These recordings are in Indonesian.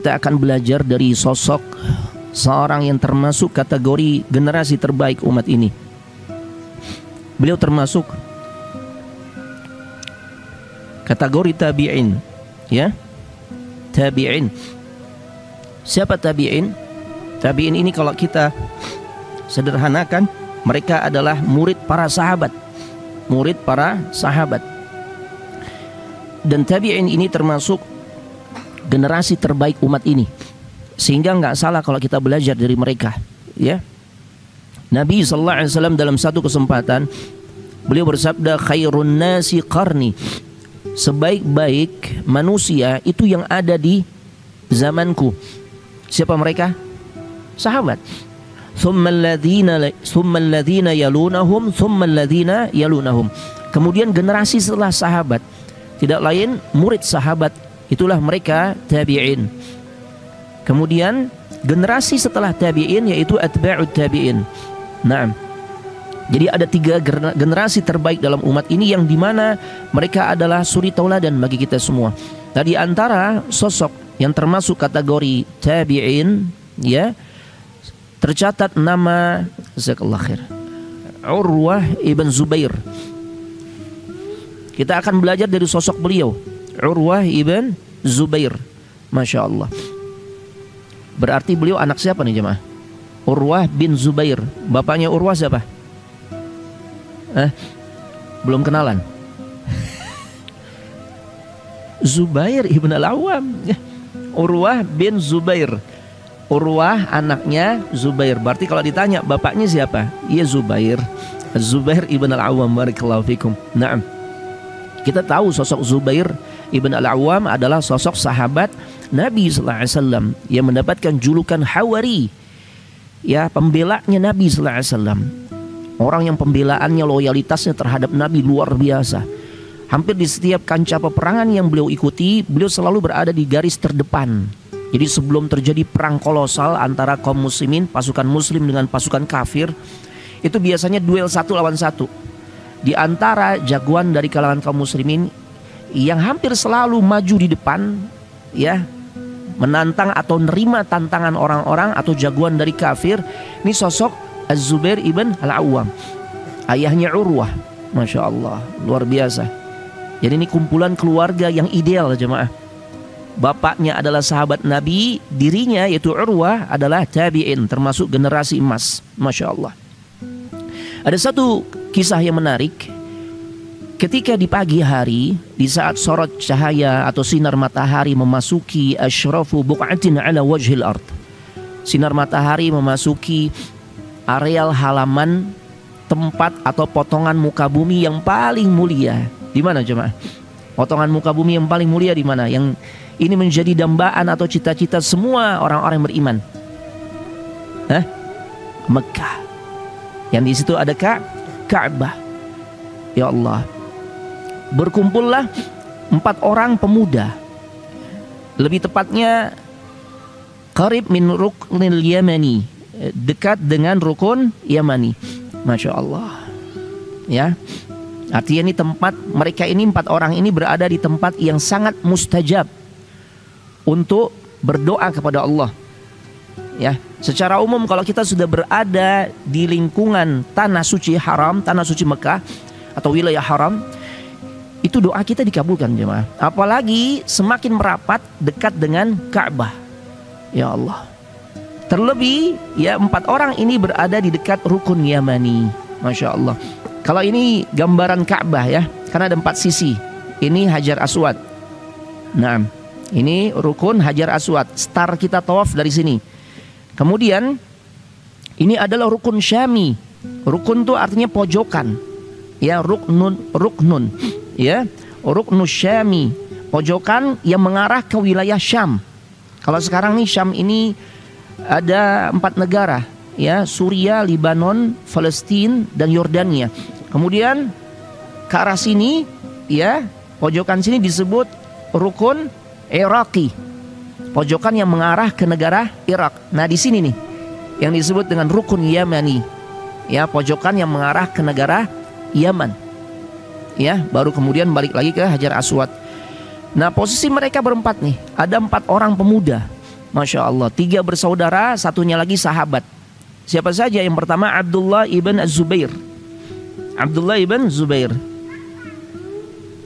kita akan belajar dari sosok seorang yang termasuk kategori generasi terbaik umat ini. Beliau termasuk kategori tabi'in, ya. Tabi'in. Siapa tabi'in? Tabi'in ini kalau kita sederhanakan, mereka adalah murid para sahabat. Murid para sahabat. Dan tabi'in ini termasuk generasi terbaik umat ini, sehingga nggak salah kalau kita belajar dari mereka, ya. Nabi SAW dalam satu kesempatan beliau bersabda, khairun nasi qarni, sebaik-baik manusia itu yang ada di zamanku. Siapa mereka? Sahabat. Thumma alladhina yalunahum, thumma alladhina yalunahum. Kemudian generasi setelah sahabat, tidak lain murid sahabat, itulah mereka tabi'in. Kemudian generasi setelah tabi'in yaitu atba'ut tabi'in. Nah, jadi ada 3 generasi terbaik dalam umat ini yang dimana mereka adalah suri tauladan bagi kita semua. Nah, di antara sosok yang termasuk kategori tabi'in, ya, tercatat nama jazakallahu khair, Urwah ibn Zubair. Kita akan belajar dari sosok beliau, Urwah ibn Zubair. Masya Allah. Berarti beliau anak siapa nih jemaah? Urwah bin Zubair. Bapaknya Urwah siapa? Belum kenalan. Zubair ibn al-Awwam. Urwah bin Zubair. Urwah anaknya Zubair. Berarti kalau ditanya bapaknya siapa? Iya Zubair. Zubair ibn al-Awwam. Barakallahu fikum. Naam. Kita tahu sosok Zubair ibn al-Awwam adalah sosok sahabat Nabi sallallahu alaihi wasallam yang mendapatkan julukan Hawari. Ya, pembelanya Nabi sallallahu alaihi wasallam. Orang yang pembelaannya, loyalitasnya terhadap Nabi luar biasa. Hampir di setiap kancah peperangan yang beliau ikuti, beliau selalu berada di garis terdepan. Jadi sebelum terjadi perang kolosal antara kaum muslimin, pasukan muslim dengan pasukan kafir, itu biasanya duel 1 lawan 1. Di antara jagoan dari kalangan kaum muslimin yang hampir selalu maju di depan, ya, menantang atau nerima tantangan orang-orang atau jagoan dari kafir, ini sosok Az-Zubair ibn al-Awwam, ayahnya Urwah. Masya Allah, luar biasa. Jadi ini kumpulan keluarga yang ideal jemaah. Bapaknya adalah sahabat Nabi, dirinya yaitu Urwah adalah tabi'in, termasuk generasi emas. Masya Allah. Ada satu kisah yang menarik. Ketika di pagi hari, di saat sorot cahaya atau sinar matahari memasuki asyrafu buq'atin ala wajhil ard, sinar matahari memasuki areal halaman, tempat atau potongan muka bumi yang paling mulia. Di mana jemaah? Potongan muka bumi yang paling mulia di mana? Yang ini menjadi dambaan atau cita-cita semua orang-orang beriman. Mekah. Yang di situ ada Ka'bah. Ya Allah. Berkumpullah 4 orang pemuda. Lebih tepatnya qarib min ruknil yamani, dekat dengan rukun Yamani. Masya Allah. Ya. Artinya ini tempat, mereka ini 4 orang ini berada di tempat yang sangat mustajab untuk berdoa kepada Allah. Ya, secara umum kalau kita sudah berada di lingkungan tanah suci haram, tanah suci Mekah atau wilayah haram, itu doa kita dikabulkan jemaah. Apalagi semakin merapat dekat dengan Ka'bah. Ya Allah. Terlebih ya 4 orang ini berada di dekat rukun Yamani. Masya Allah. Kalau ini gambaran Ka'bah ya, karena ada 4 sisi. Ini Hajar Aswad. Nah, ini rukun Hajar Aswad. Star kita tawaf dari sini. Kemudian ini adalah rukun Syami. Rukun itu artinya pojokan. Ya, ruknun. Ya, ruknus Syami. Pojokan yang mengarah ke wilayah Syam. Kalau sekarang nih Syam ini ada 4 negara. Ya, Suria, Libanon, Palestina, dan Yordania. Kemudian ke arah sini, ya, pojokan sini disebut rukun Iraqi, pojokan yang mengarah ke negara Irak. Nah di sini nih yang disebut dengan rukun Yamani, ya, pojokan yang mengarah ke negara Yaman. Ya, baru kemudian balik lagi ke Hajar Aswad. Nah posisi mereka berempat nih, ada 4 orang pemuda Masya Allah. 3 bersaudara, satunya lagi sahabat. Siapa saja? Yang pertama Abdullah ibn Az-Zubair. Abdullah ibn Zubair.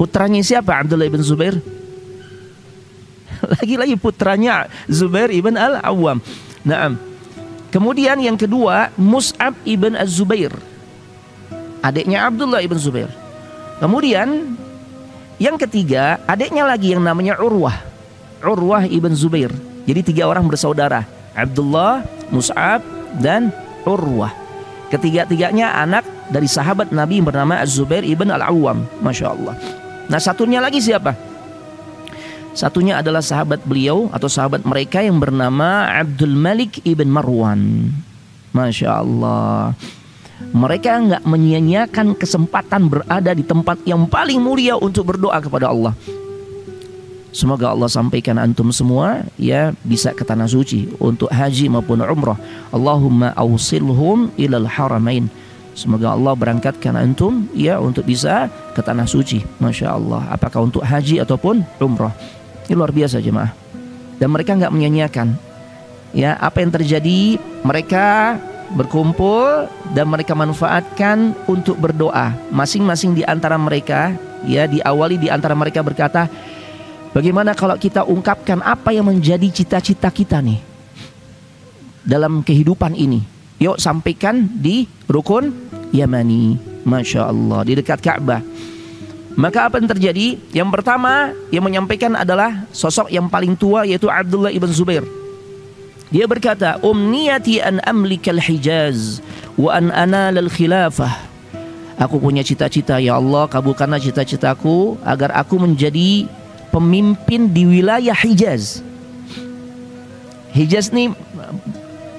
Putranya siapa Abdullah ibn Zubair? Lagi-lagi putranya Zubair ibn Al-Awwam. Naam. Kemudian yang kedua Mus'ab ibn Az-Zubair, adiknya Abdullah ibn Zubair. Kemudian yang ketiga adiknya lagi yang namanya Urwah ibn Zubair. Jadi 3 orang bersaudara, Abdullah, Mus'ab, dan Urwah. Ketiga-tiganya anak dari sahabat Nabi yang bernama Az-Zubair ibn Al-Awwam. Masya Allah. Nah satunya lagi siapa? Satunya adalah sahabat beliau atau sahabat mereka yang bernama Abdul Malik ibn Marwan. Masya Allah. Mereka nggak menyia-nyiakan kesempatan berada di tempat yang paling mulia untuk berdoa kepada Allah. Semoga Allah sampaikan antum semua ya bisa ke tanah suci untuk haji maupun umrah. Allahumma awsilhum ilal haramain. Semoga Allah berangkatkan antum ya untuk bisa ke tanah suci. Masya Allah. Apakah untuk haji ataupun umrah. Ini luar biasa jemaah. Dan mereka nggak menyia-nyiakan ya apa yang terjadi. Mereka berkumpul dan mereka manfaatkan untuk berdoa. Masing-masing di antara mereka ya diawali di antara mereka berkata, bagaimana kalau kita ungkapkan apa yang menjadi cita-cita kita nih dalam kehidupan ini? Yuk sampaikan di Rukun Yamani. Masya Allah, di dekat Ka'bah. Maka apa yang terjadi? Yang pertama yang menyampaikan adalah sosok yang paling tua, yaitu Abdullah ibn Zubair. Dia berkata, umniyati an amlikal Hijaz wa an analal khilafah. Aku punya cita-cita ya Allah, kabulkanlah cita-citaku agar aku menjadi pemimpin di wilayah Hijaz. Hijaz ini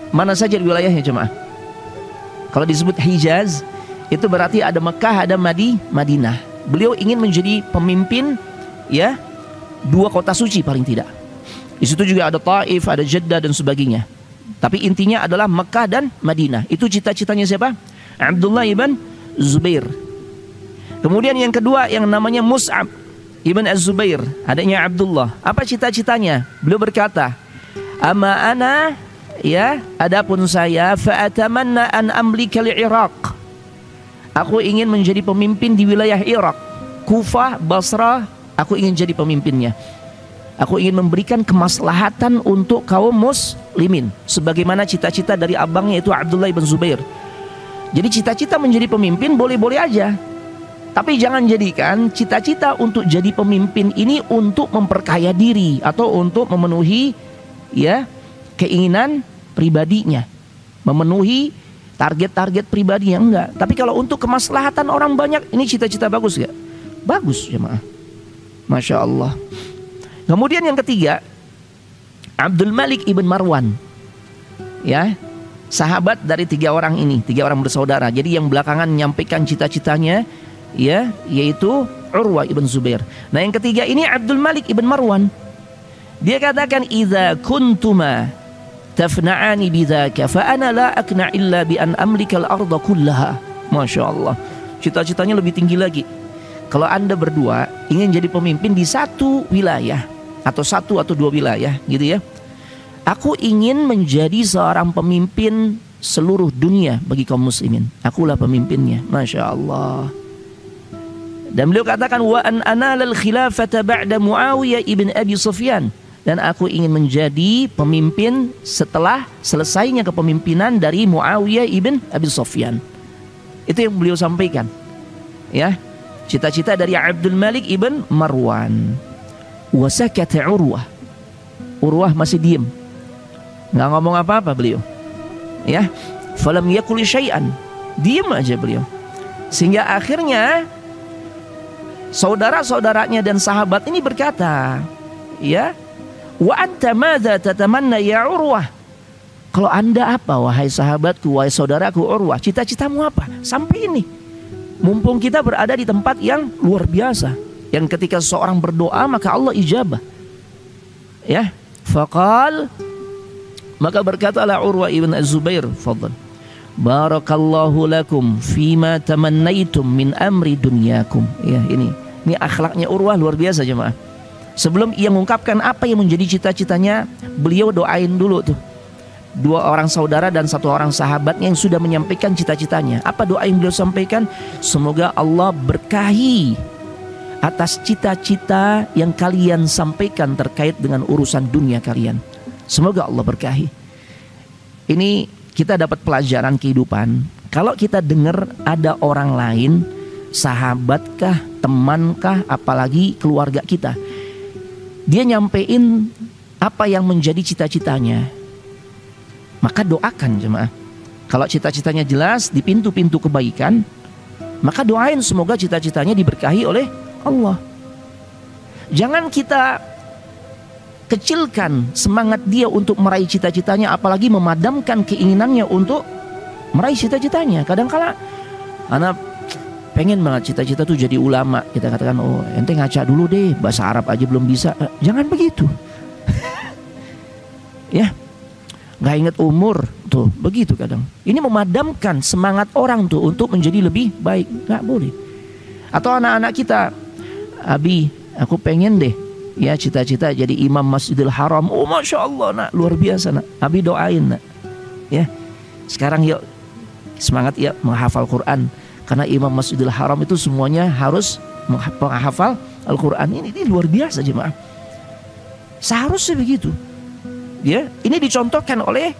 mana saja di wilayahnya jemaah? Kalau disebut Hijaz itu berarti ada Mekah, ada Madinah. Beliau ingin menjadi pemimpin ya 2 kota suci paling tidak. Di situ juga ada Taif, ada Jeddah dan sebagainya. Tapi intinya adalah Mekah dan Madinah. Itu cita-citanya siapa? Abdullah ibn Zubair. Kemudian yang kedua yang namanya Mus'ab ibn Az-Zubair, adiknya Abdullah. Apa cita-citanya? Beliau berkata, "Ama ana ya, adapun saya fa atamanna an amlika al-Iraq." Aku ingin menjadi pemimpin di wilayah Irak, Kufah, Basrah. Aku ingin jadi pemimpinnya. Aku ingin memberikan kemaslahatan untuk kaum muslimin, sebagaimana cita-cita dari abangnya itu Abdullah ibn Zubair. Jadi cita-cita menjadi pemimpin boleh-boleh aja, tapi jangan jadikan cita-cita untuk jadi pemimpin ini untuk memperkaya diri atau untuk memenuhi ya keinginan pribadinya, memenuhi target-target pribadi yang enggak. Tapi kalau untuk kemaslahatan orang banyak, ini cita-cita bagus gak? Bagus jemaah. Masya Allah. Kemudian yang ketiga, Abdul Malik ibn Marwan. Ya, sahabat dari 3 orang ini, 3 orang bersaudara. Jadi yang belakangan menyampaikan cita-citanya ya, yaitu Urwah ibn Zubair. Nah yang ketiga ini Abdul Malik ibn Marwan. Dia katakan, "Idza kuntuma tafna'ani bidzaka fa ana la akna illa bi an amlikal arda kullaha." Masya Allah. Cita-citanya lebih tinggi lagi. Kalau Anda berdua ingin jadi pemimpin di satu wilayah atau 1 atau 2 wilayah gitu ya, aku ingin menjadi seorang pemimpin seluruh dunia bagi kaum muslimin. Akulah pemimpinnya. Masya Allah. Dan beliau katakan, wa an analal khilafata ba'da Muawiyah ibn Abi Sufyan. Dan aku ingin menjadi pemimpin setelah selesainya kepemimpinan dari Muawiyah ibn Abi Sufyan. Itu yang beliau sampaikan. Ya, cita-cita dari Abdul Malik ibn Marwan. Wasakata Urwah. Urwah masih diem, nggak ngomong apa-apa beliau. Ya, falam yakul syai'an. Diem aja beliau. Sehingga akhirnya saudara-saudaranya dan sahabat ini berkata, ya, wa anta madza tatamanna ya Urwah? Kalau Anda apa wahai sahabatku, wahai saudaraku Urwah, cita-citamu apa? Sampai ini. Mumpung kita berada di tempat yang luar biasa, yang ketika seseorang berdoa maka Allah ijabah. Ya, faqal, maka berkatalah Urwah ibn Az-Zubair, fadlan, barakallahu lakum fima tamannaitum min amri dunyakum. Ya, ini akhlaknya Urwah luar biasa jemaah. Sebelum ia mengungkapkan apa yang menjadi cita-citanya, beliau doain dulu tuh 2 orang saudara dan 1 orang sahabatnya yang sudah menyampaikan cita-citanya. Apa doa yang beliau sampaikan? Semoga Allah berkahi atas cita-cita yang kalian sampaikan terkait dengan urusan dunia kalian. Semoga Allah berkahi. Ini kita dapat pelajaran kehidupan. Kalau kita dengar ada orang lain, sahabatkah, temankah, apalagi keluarga kita, dia nyampein apa yang menjadi cita-citanya, maka doakan jemaah. Kalau cita-citanya jelas di pintu-pintu kebaikan, maka doain semoga cita-citanya diberkahi oleh Allah. Jangan kita kecilkan semangat dia untuk meraih cita-citanya, apalagi memadamkan keinginannya untuk meraih cita-citanya. Kadang-kala anak pengen banget cita-cita tuh jadi ulama, kita katakan, oh ente ngaca dulu deh, bahasa Arab aja belum bisa. Jangan begitu. Ya, nggak ingat umur tuh, begitu kadang. Ini memadamkan semangat orang tuh untuk menjadi lebih baik, nggak boleh. Atau anak-anak kita, Abi, aku pengen deh, ya cita-cita jadi imam Masjidil Haram. Oh masya Allah nak, luar biasa nak. Abi doain nak. Ya, sekarang yuk semangat ya menghafal Quran. Karena imam Masjidil Haram itu semuanya harus menghafal Al-Quran. Ini luar biasa jemaah. Seharusnya begitu. Ya, ini dicontohkan oleh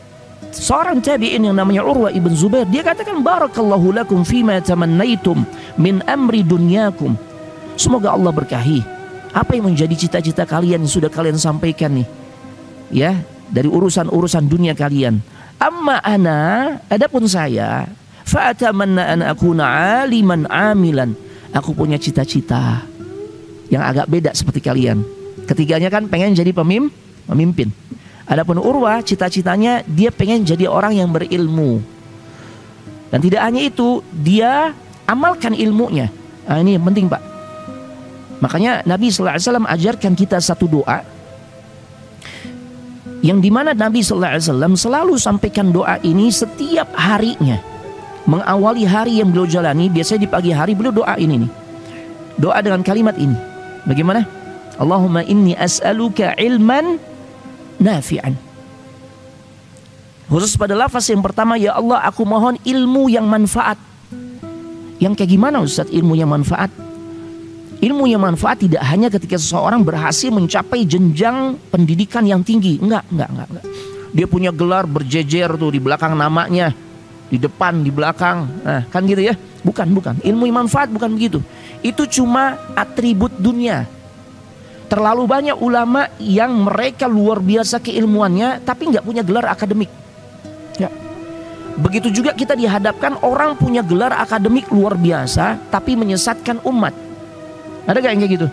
seorang tabi'in yang namanya Urwa ibn Zubair. Dia katakan, barakallahu lakum fima tamannaitum min amri dunyakum. Semoga Allah berkahi apa yang menjadi cita-cita kalian yang sudah kalian sampaikan nih, ya, dari urusan-urusan dunia kalian. Amma ana, adapun saya, fa'atamanna an akuna aliman amilan. Aku punya cita-cita yang agak beda seperti kalian. Ketiganya kan pengen jadi pemimpin. Adapun Urwa, cita-citanya dia pengen jadi orang yang berilmu. Dan tidak hanya itu, dia amalkan ilmunya. Nah, ini yang penting Pak. Makanya Nabi SAW ajarkan kita satu doa, yang dimana Nabi SAW selalu sampaikan doa ini setiap harinya. Mengawali hari yang beliau jalani, biasanya di pagi hari beliau doa ini nih. Doa dengan kalimat ini. Bagaimana? Allahumma inni as'aluka ilman nafi'an. Khusus pada lafaz yang pertama, ya Allah aku mohon ilmu yang manfaat. Yang kayak gimana Ustaz ilmu yang manfaat? Ilmu yang manfaat tidak hanya ketika seseorang berhasil mencapai jenjang pendidikan yang tinggi. Enggak. Dia punya gelar berjejer tuh di belakang namanya, di depan, di belakang. Nah, kan gitu ya? Bukan. Ilmu yang manfaat bukan begitu. Itu cuma atribut dunia. Terlalu banyak ulama yang mereka luar biasa keilmuannya tapi nggak punya gelar akademik. Ya. Begitu juga kita dihadapkan orang punya gelar akademik luar biasa tapi menyesatkan umat. Ada gak yang kayak gitu?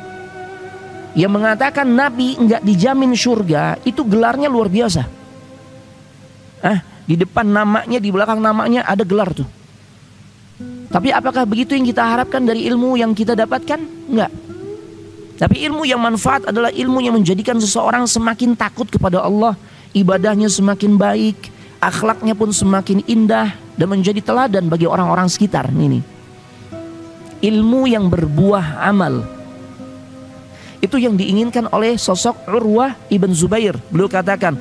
Yang mengatakan Nabi nggak dijamin surga, itu gelarnya luar biasa. Di depan namanya, di belakang namanya ada gelar tuh. Tapi apakah begitu yang kita harapkan dari ilmu yang kita dapatkan? Enggak. Tapi ilmu yang manfaat adalah ilmu yang menjadikan seseorang semakin takut kepada Allah, ibadahnya semakin baik, akhlaknya pun semakin indah dan menjadi teladan bagi orang-orang sekitar. Ini ilmu yang berbuah amal. Itu yang diinginkan oleh sosok Urwah ibn Zubair. Beliau katakan,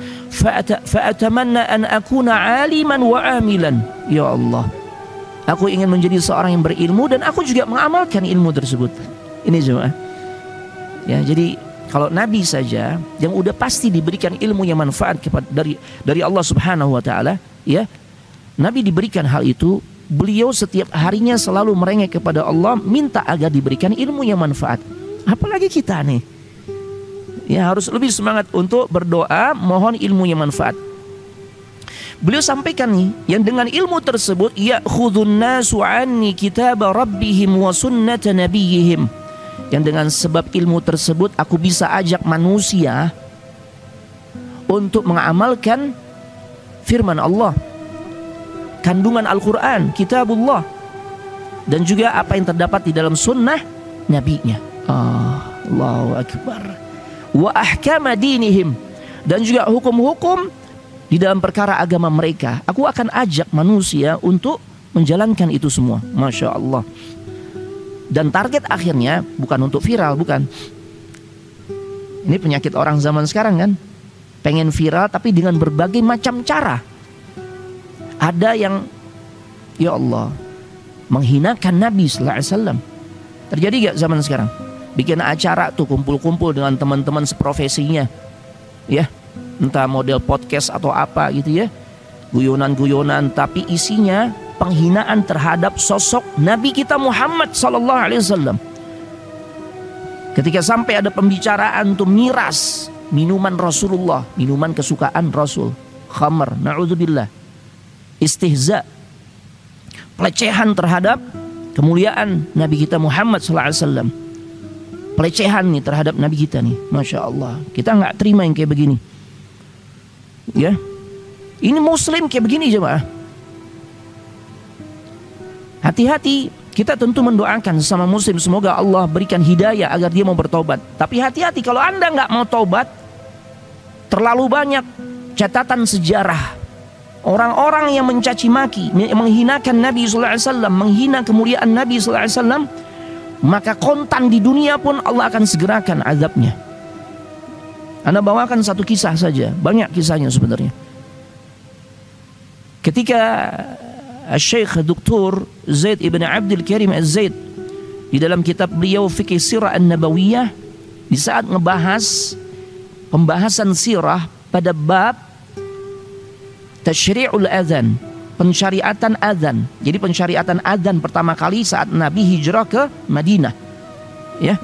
fa'atamanna an akuna aliman wa amilan. Ya Allah, aku ingin menjadi seorang yang berilmu dan aku juga mengamalkan ilmu tersebut. Ini jemaah. Ya, jadi kalau Nabi saja yang udah pasti diberikan ilmu yang manfaat dari Allah Subhanahu wa taala, ya. Nabi diberikan hal itu, beliau setiap harinya selalu merengek kepada Allah minta agar diberikan ilmu yang manfaat. Apalagi kita nih. Ya, harus lebih semangat untuk berdoa mohon ilmu yang manfaat. Beliau sampaikan nih, yang dengan ilmu tersebut ya'khudhun nasu 'anni kitab rabbihim wa sunnata nabiyihim. Yang dengan sebab ilmu tersebut aku bisa ajak manusia untuk mengamalkan firman Allah, kandungan Al-Quran, kitabullah, dan juga apa yang terdapat di dalam sunnah nabinya. Allahu Akbar. Wa ahkama dinihim, dan juga hukum-hukum di dalam perkara agama mereka. Aku akan ajak manusia untuk menjalankan itu semua. Masya Allah. Dan target akhirnya bukan untuk viral, bukan. Ini penyakit orang zaman sekarang kan. Pengen viral tapi dengan berbagai macam cara. Ada yang, ya Allah, menghinakan Nabi sallallahu alaihi wasallam. Terjadi gak zaman sekarang? Bikin acara tuh, kumpul-kumpul dengan teman-teman seprofesinya, ya, entah model podcast atau apa gitu ya, guyonan-guyonan, tapi isinya penghinaan terhadap sosok Nabi kita Muhammad sallallahu alaihi wasallam. Ketika sampai ada pembicaraan tuh miras minuman Rasulullah, minuman kesukaan Rasul, khamar, na'udzubillah, istihza, pelecehan terhadap kemuliaan Nabi kita Muhammad sallallahu alaihi wasallam. Pelecehan nih terhadap Nabi kita nih, Masya Allah. Kita nggak terima yang kayak begini. Ya, ini Muslim kayak begini jemaah. Hati-hati, kita tentu mendoakan sesama Muslim semoga Allah berikan hidayah agar dia mau bertobat. Tapi hati-hati kalau Anda nggak mau tobat, terlalu banyak catatan sejarah orang-orang yang mencaci maki, menghinakan Nabi sallallahu alaihi wasallam, menghina kemuliaan Nabi sallallahu alaihi wasallam, maka kontan di dunia pun Allah akan segerakan azabnya. Anda bawakan satu kisah saja, banyak kisahnya sebenarnya. Ketika Syekh Dr. Zaid ibn Abdul Karim Az-Zaid di dalam kitab beliau Fiqh Sirah An-Nabawiyah, di saat ngebahas pembahasan sirah pada bab Tasyri'ul Adzan, pensyariatan adzan. Jadi pensyariatan adzan pertama kali saat Nabi hijrah ke Madinah. Ya.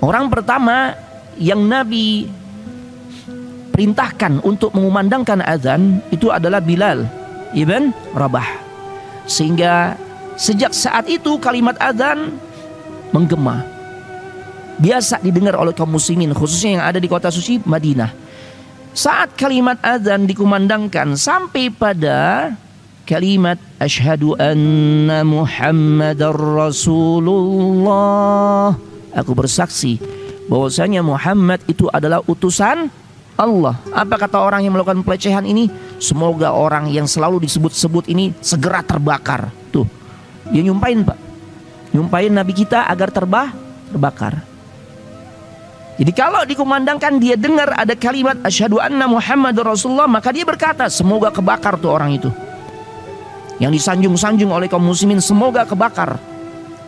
Orang pertama yang Nabi perintahkan untuk mengumandangkan adzan itu adalah Bilal ibn Rabah. Sehingga sejak saat itu kalimat adzan menggema, biasa didengar oleh kaum muslimin, khususnya yang ada di kota suci Madinah. Saat kalimat adzan dikumandangkan sampai pada kalimat asyhadu anna Muhammadar Rasulullah, aku bersaksi bahwasanya Muhammad itu adalah utusan Allah. Apa kata orang yang melakukan pelecehan ini? Semoga orang yang selalu disebut-sebut ini segera terbakar. Tuh, dia nyumpain Pak, nyumpain Nabi kita agar terbakar. Jadi kalau dikumandangkan dia dengar ada kalimat asyhadu anna Muhammadar Rasulullah, maka dia berkata semoga kebakar tuh orang itu. Yang disanjung-sanjung oleh kaum muslimin semoga kebakar.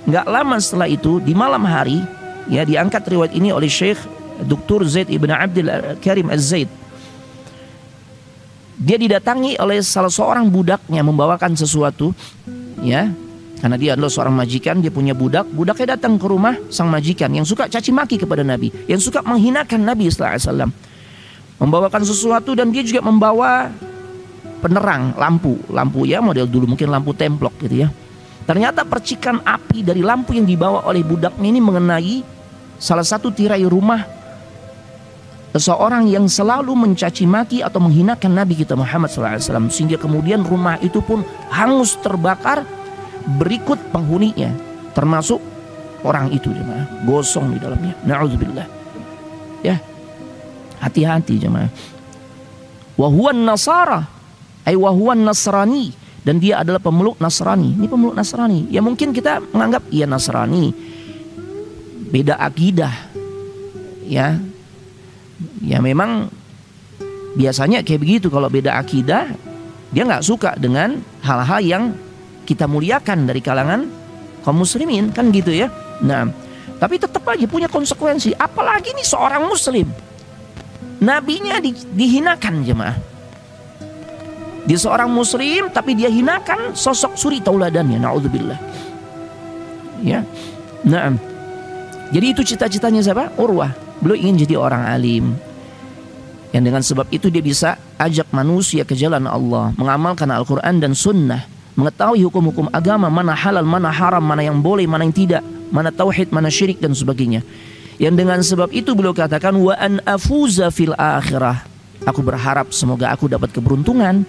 Nggak lama setelah itu di malam hari, ya, diangkat riwayat ini oleh Syekh Dr. Zaid ibn Abdul Karim Az-Zaid. Dia didatangi oleh salah seorang budaknya membawakan sesuatu, ya. Karena dia adalah seorang majikan, dia punya budak. Budaknya datang ke rumah sang majikan yang suka caci maki kepada Nabi, yang suka menghinakan Nabi sallallahu alaihi wasallam. Membawakan sesuatu dan dia juga membawa penerang, lampu ya, model dulu mungkin lampu templok gitu ya. Ternyata percikan api dari lampu yang dibawa oleh budaknya ini mengenai salah satu tirai rumah seseorang yang selalu mencaci maki atau menghinakan Nabi kita Muhammad sallallahu alaihi wasallam, sehingga kemudian rumah itu pun hangus terbakar. Berikut penghuninya termasuk orang itu jemaah, gosong di dalamnya. Na'udzubillah. Ya. Hati-hati jemaah. Wa huwa an-nasara, ay wa huwa an-nasrani, dan dia adalah pemeluk Nasrani. Ini pemeluk Nasrani. Ya mungkin kita menganggap ia Nasrani, beda akidah. Ya. Ya memang biasanya kayak begitu, kalau beda akidah dia nggak suka dengan hal-hal yang kita muliakan dari kalangan kaum muslimin, kan gitu ya. Nah, tapi tetap aja punya konsekuensi. Apalagi nih seorang muslim, nabinya dihinakan jemaah. Dia seorang muslim tapi dia hinakan sosok suri tauladannya, naudzubillah. Ya. Nah, jadi itu cita-citanya siapa? Urwah. Beliau ingin jadi orang alim, yang dengan sebab itu dia bisa ajak manusia ke jalan Allah, mengamalkan Al-Quran dan Sunnah, mengetahui hukum-hukum agama, mana halal, mana haram, mana yang boleh, mana yang tidak, mana tauhid, mana syirik dan sebagainya. Yang dengan sebab itu beliau katakan wa an afuza fil akhirah, aku berharap semoga aku dapat keberuntungan.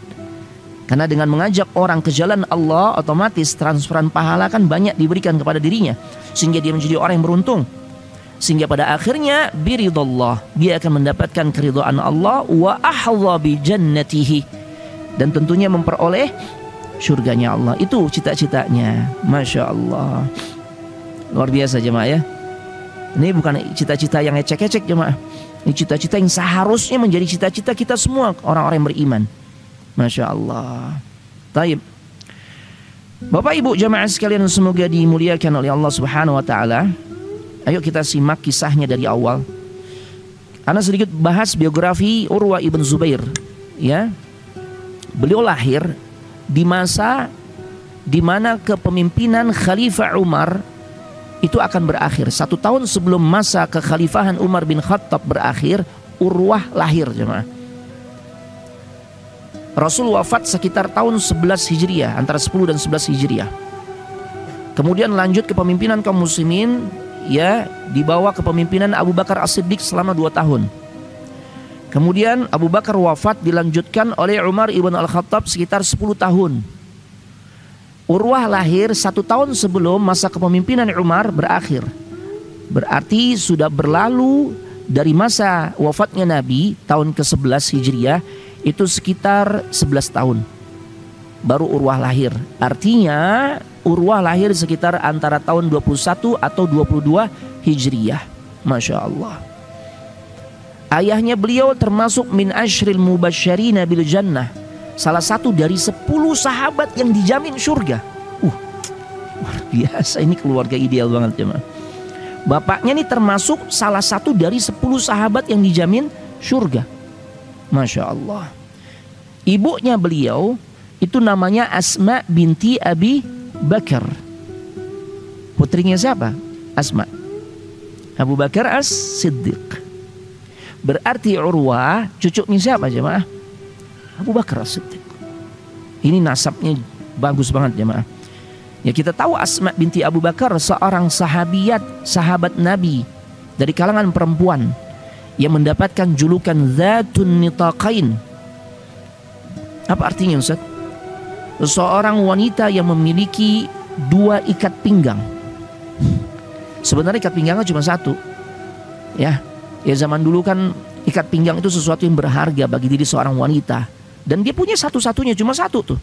Karena dengan mengajak orang ke jalan Allah, otomatis transferan pahala kan banyak diberikan kepada dirinya, sehingga dia menjadi orang yang beruntung. Sehingga pada akhirnya biridallah, dia akan mendapatkan keridhaan Allah, wa ahalla bi jannatihi, dan tentunya memperoleh surganya Allah. Itu cita-citanya. Masya Allah, luar biasa jemaah ya. Ini bukan cita-cita yang ecek-ecek jemaah. Ini cita-cita yang seharusnya menjadi cita-cita kita semua orang-orang yang beriman. Masya Allah. Taib. Bapak Ibu jemaah sekalian semoga dimuliakan oleh Allah Subhanahu wa taala. Ayo kita simak kisahnya dari awal. Ana sedikit bahas biografi Urwah ibn Zubair, ya. Beliau lahir di masa di mana kepemimpinan Khalifah Umar itu akan berakhir. 1 tahun sebelum masa kekhalifahan Umar bin Khattab berakhir, Urwah lahir jemaah. Rasul wafat sekitar tahun 11 Hijriah, antara 10 dan 11 Hijriah. Kemudian lanjut kepemimpinan kaum muslimin, ya, dibawa kepemimpinan Abu Bakar As-Siddiq selama 2 tahun. Kemudian Abu Bakar wafat, dilanjutkan oleh Umar ibn Al-Khattab sekitar 10 tahun. Urwah lahir 1 tahun sebelum masa kepemimpinan Umar berakhir. Berarti sudah berlalu dari masa wafatnya Nabi tahun ke-11 Hijriah itu sekitar 11 tahun. Baru Urwah lahir. Artinya Urwah lahir sekitar antara tahun 21 atau 22 Hijriah. Masya Allah. Ayahnya beliau termasuk min ashril mubasysyirina bil jannah. Salah satu dari 10 sahabat yang dijamin surga. Luar biasa, ini keluarga ideal banget jemaah. Bapaknya ini termasuk salah satu dari 10 sahabat yang dijamin surga. Masya Allah. Ibunya beliau itu namanya Asma binti Abi Bakar. Putrinya siapa? Asma. Abu Bakar As-Siddiq. Berarti Urwah cucunya siapa jemaah? Abu Bakar As-Siddiq. Ini nasabnya bagus banget jemaah. Ya, kita tahu Asma binti Abu Bakar seorang sahabat Nabi dari kalangan perempuan yang mendapatkan julukan Dzatun Nitaqain. Apa artinya Ustaz? Seorang wanita yang memiliki 2 ikat pinggang. Sebenarnya ikat pinggangnya cuma 1. Ya zaman dulu kan ikat pinggang itu sesuatu yang berharga bagi diri seorang wanita. Dan dia punya satu-satunya, cuma 1 tuh,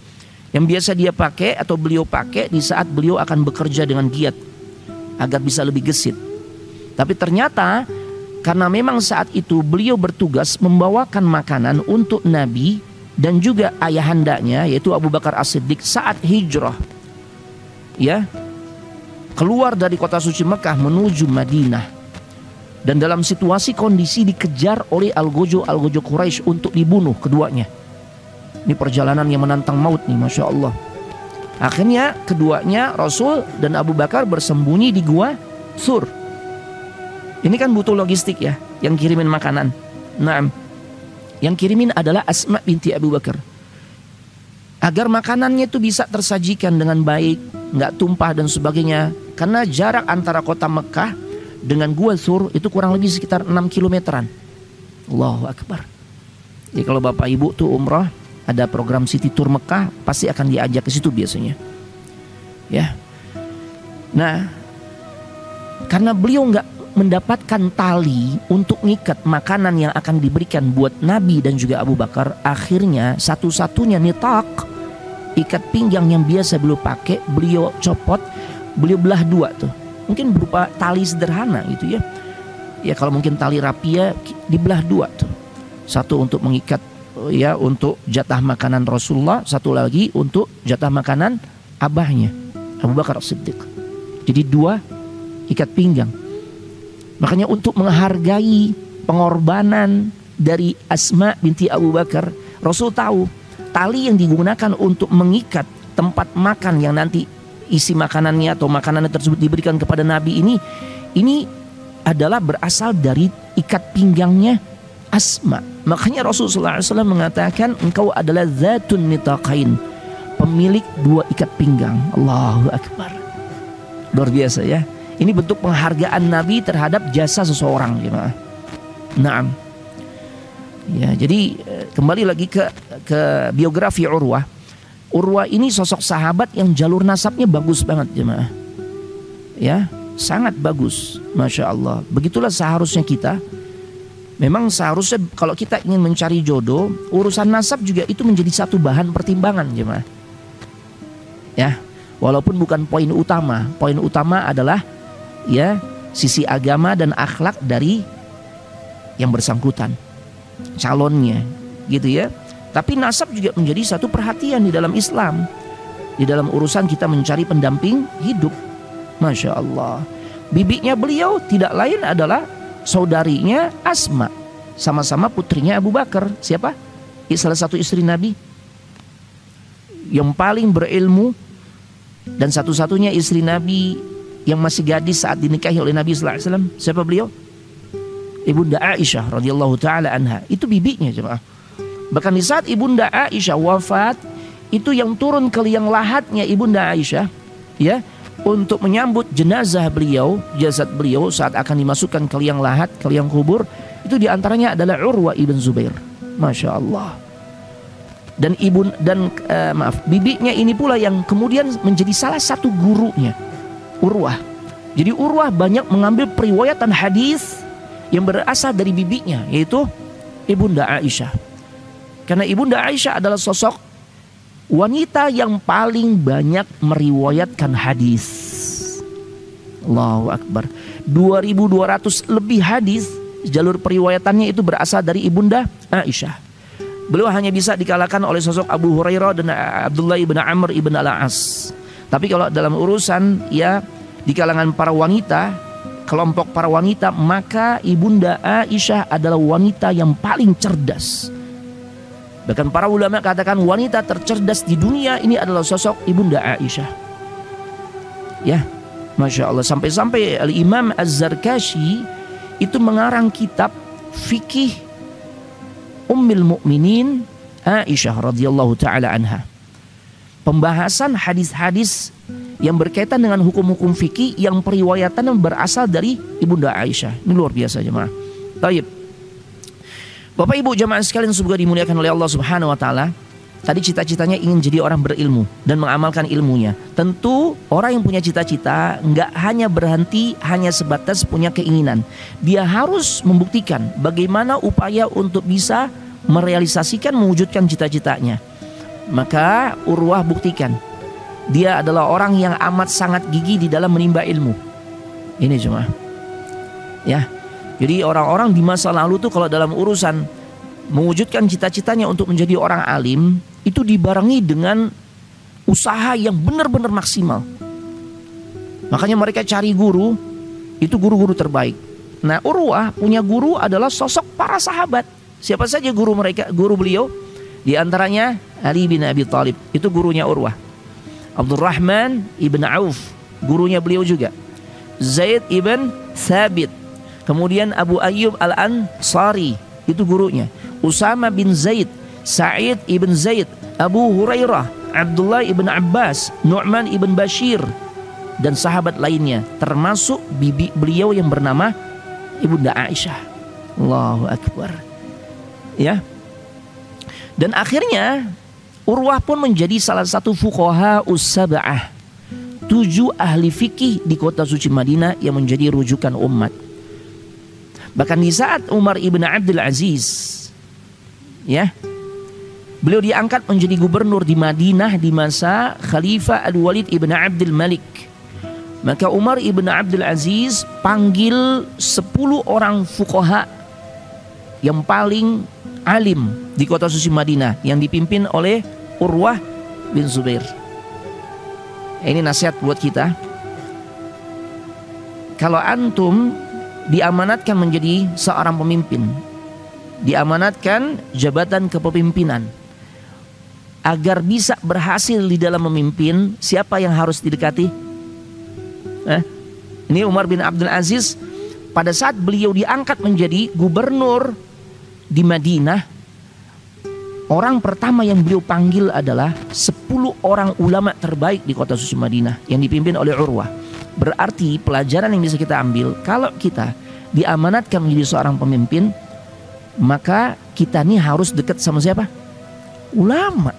yang biasa dia pakai atau beliau pakai di saat beliau akan bekerja dengan giat agar bisa lebih gesit. Tapi ternyata karena memang saat itu beliau bertugas membawakan makanan untuk Nabi dan juga ayahandanya yaitu Abu Bakar As-Siddiq saat hijrah, ya, keluar dari kota suci Mekah menuju Madinah. Dan dalam situasi kondisi dikejar oleh Al-Gojo Quraisy untuk dibunuh keduanya. Ini perjalanan yang menantang maut nih, Masya Allah. Akhirnya keduanya, Rasul dan Abu Bakar, bersembunyi di gua Sur. Ini kan butuh logistik ya, yang kirimin makanan. Nah, yang kirimin adalah Asma binti Abu Bakar. Agar makanannya itu bisa tersajikan dengan baik, nggak tumpah dan sebagainya. Karena jarak antara kota Mekah dengan gua Sur itu kurang lebih sekitar 6 kilometeran. Allahu Akbar. Jadi kalau Bapak Ibu tuh umrah, ada program City Tour Mekah, pasti akan diajak ke situ biasanya. Ya. Nah, karena beliau nggak mendapatkan tali untuk ngikat makanan yang akan diberikan buat Nabi dan juga Abu Bakar, akhirnya satu-satunya nitak, ikat pinggang yang biasa beliau pakai, beliau copot, beliau belah 2 tuh. Mungkin berupa tali sederhana gitu ya. Ya kalau mungkin tali rapia dibelah 2 tuh. Satu untuk mengikat, ya, untuk jatah makanan Rasulullah, satu lagi untuk jatah makanan abahnya Abu Bakar As-Siddiq. Jadi 2 ikat pinggang. Makanya untuk menghargai pengorbanan dari Asma binti Abu Bakar, Rasul tahu tali yang digunakan untuk mengikat tempat makan yang nanti isi makanannya atau makanannya tersebut diberikan kepada Nabi ini adalah berasal dari ikat pinggangnya Asma. Makanya Rasulullah SAW mengatakan engkau adalah Dzatun Nitaqain, pemilik 2 ikat pinggang. Allahu Akbar. Luar biasa ya. Ini bentuk penghargaan Nabi terhadap jasa seseorang, jemaah. Naam. Ya, jadi kembali lagi ke biografi Urwah. Urwah ini sosok sahabat yang jalur nasabnya bagus banget, jemaah. Ya, sangat bagus, Masya Allah. Begitulah seharusnya kita. Memang seharusnya kalau kita ingin mencari jodoh, urusan nasab juga itu menjadi satu bahan pertimbangan, jemaah. Ya, walaupun bukan poin utama. Poin utama adalah, ya, sisi agama dan akhlak dari yang bersangkutan, calonnya, gitu ya. Tapi nasab juga menjadi satu perhatian di dalam Islam, di dalam urusan kita mencari pendamping hidup. Masya Allah. Bibinya beliau tidak lain adalah saudarinya Asma, sama-sama putrinya Abu Bakar. Siapa? Salah satu istri Nabi yang paling berilmu dan satu-satunya istri Nabi yang masih gadis saat dinikahi oleh Nabi sallallahu alaihi wasallam. Siapa beliau? Ibunda Aisyah radhiyallahu taala anha. Itu bibinya, jemaah. Bahkan di saat Ibunda Aisyah wafat, itu yang turun ke liang lahatnya Ibunda Aisyah, ya, untuk menyambut jenazah beliau, jasad beliau saat akan dimasukkan ke liang lahat, ke liang kubur, itu diantaranya adalah Urwah ibn Zubair. Masya Allah. Dan bibinya ini pula yang kemudian menjadi salah satu gurunya, Urwah. Jadi Urwah banyak mengambil periwayatan hadis yang berasal dari bibinya, yaitu Ibunda Aisyah. Karena Ibunda Aisyah adalah sosok wanita yang paling banyak meriwayatkan hadis. Allahu Akbar. 2.200 lebih hadis jalur periwayatannya itu berasal dari Ibunda Aisyah. Beliau hanya bisa dikalahkan oleh sosok Abu Hurairah dan Abdullah ibn Amr ibn al-As. Tapi kalau dalam urusan ya di kalangan para wanita, kelompok para wanita, maka Ibunda Aisyah adalah wanita yang paling cerdas. Bahkan para ulama katakan wanita tercerdas di dunia ini adalah sosok Ibunda Aisyah. Ya, Masya Allah. Sampai-sampai Al-Imam Az-Zarkashi itu mengarang kitab fikih Ummul Mukminin Aisyah radhiyallahu taala anha. Pembahasan hadis-hadis yang berkaitan dengan hukum-hukum fikih yang periwayatan berasal dari Ibunda Aisyah. Ini luar biasa, jemaah. Baik. Bapak Ibu jemaah sekalian semoga dimuliakan oleh Allah Subhanahu wa taala. Tadi cita-citanya ingin jadi orang berilmu dan mengamalkan ilmunya. Tentu orang yang punya cita-cita nggak hanya berhenti hanya sebatas punya keinginan. Dia harus membuktikan bagaimana upaya untuk bisa merealisasikan, mewujudkan cita-citanya. Maka Urwah buktikan dia adalah orang yang amat sangat gigih di dalam menimba ilmu. Ini cuma ya. Jadi orang-orang di masa lalu tuh kalau dalam urusan mewujudkan cita-citanya untuk menjadi orang alim, itu dibarengi dengan usaha yang benar-benar maksimal. Makanya mereka cari guru, itu guru-guru terbaik. Nah, Urwah punya guru adalah sosok para sahabat. Siapa saja guru mereka, guru beliau? Di antaranya Ali bin Abi Thalib, itu gurunya Urwah. Abdurrahman ibn Auf, gurunya beliau juga. Zaid ibn Thabit, kemudian Abu Ayyub al-Ansari, itu gurunya. Usama bin Zaid, Sa'id ibn Zaid, Abu Hurairah, Abdullah ibn Abbas, Nu'man ibn Bashir, dan sahabat lainnya, termasuk bibi beliau yang bernama Ibunda Aisyah. Allahu Akbar. Ya. Dan akhirnya Urwah pun menjadi salah satu fuqaha us-sab'ah, 7 ahli fikih di kota suci Madinah yang menjadi rujukan umat. Bahkan di saat Umar ibn Abdul Aziz, ya, beliau diangkat menjadi gubernur di Madinah di masa Khalifah Al-Walid ibn Abdul Malik. Maka Umar ibn Abdul Aziz panggil 10 orang fuqaha yang paling alim di kota suci Madinah yang dipimpin oleh Urwah bin Zubair. Ini nasihat buat kita. Kalau antum diamanatkan menjadi seorang pemimpin, diamanatkan jabatan kepemimpinan, agar bisa berhasil di dalam memimpin, siapa yang harus didekati? Ini Umar bin Abdul Aziz pada saat beliau diangkat menjadi gubernur di Madinah, orang pertama yang beliau panggil adalah 10 orang ulama terbaik di kota suci Madinah yang dipimpin oleh Urwah. Berarti pelajaran yang bisa kita ambil, kalau kita diamanatkan menjadi seorang pemimpin, maka kita nih harus dekat sama siapa? Ulama,